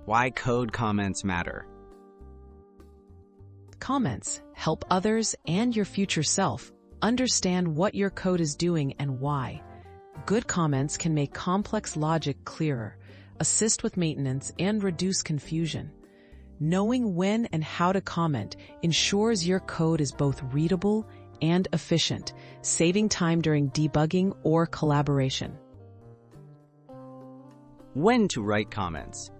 Why code comments matter. Comments help others and your future self understand what your code is doing and why. Good comments can make complex logic clearer, assist with maintenance, and reduce confusion. Knowing when and how to comment ensures your code is both readable and efficient, saving time during debugging or collaboration. When to write comments.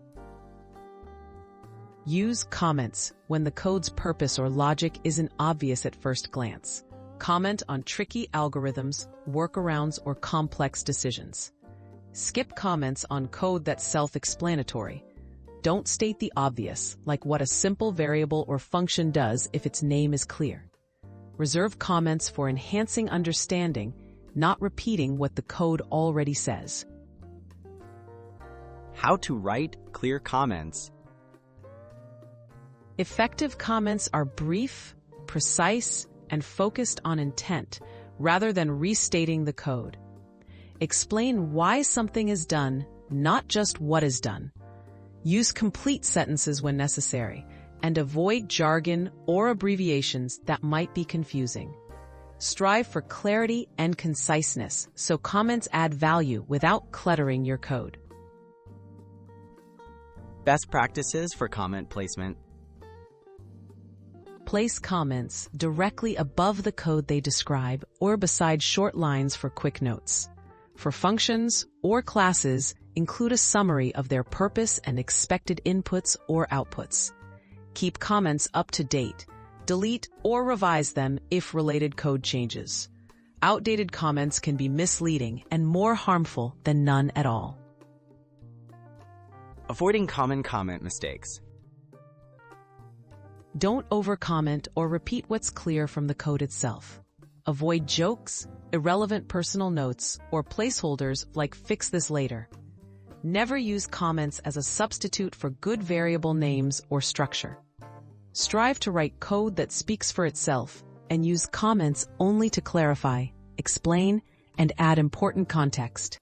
Use comments when the code's purpose or logic isn't obvious at first glance. Comment on tricky algorithms, workarounds, or complex decisions. Skip comments on code that's self-explanatory. Don't state the obvious, like what a simple variable or function does if its name is clear. Reserve comments for enhancing understanding, not repeating what the code already says. How to write clear comments. Effective comments are brief, precise, and focused on intent, rather than restating the code. Explain why something is done, not just what is done. Use complete sentences when necessary, and avoid jargon or abbreviations that might be confusing. Strive for clarity and conciseness, so comments add value without cluttering your code. Best practices for comment placement. Place comments directly above the code they describe or beside short lines for quick notes. For functions or classes, include a summary of their purpose and expected inputs or outputs. Keep comments up to date. Delete or revise them if related code changes. Outdated comments can be misleading and more harmful than none at all. Avoiding common comment mistakes. Don't overcomment or repeat what's clear from the code itself. Avoid jokes, irrelevant personal notes, or placeholders like "fix this later." Never use comments as a substitute for good variable names or structure. Strive to write code that speaks for itself and use comments only to clarify, explain, and add important context.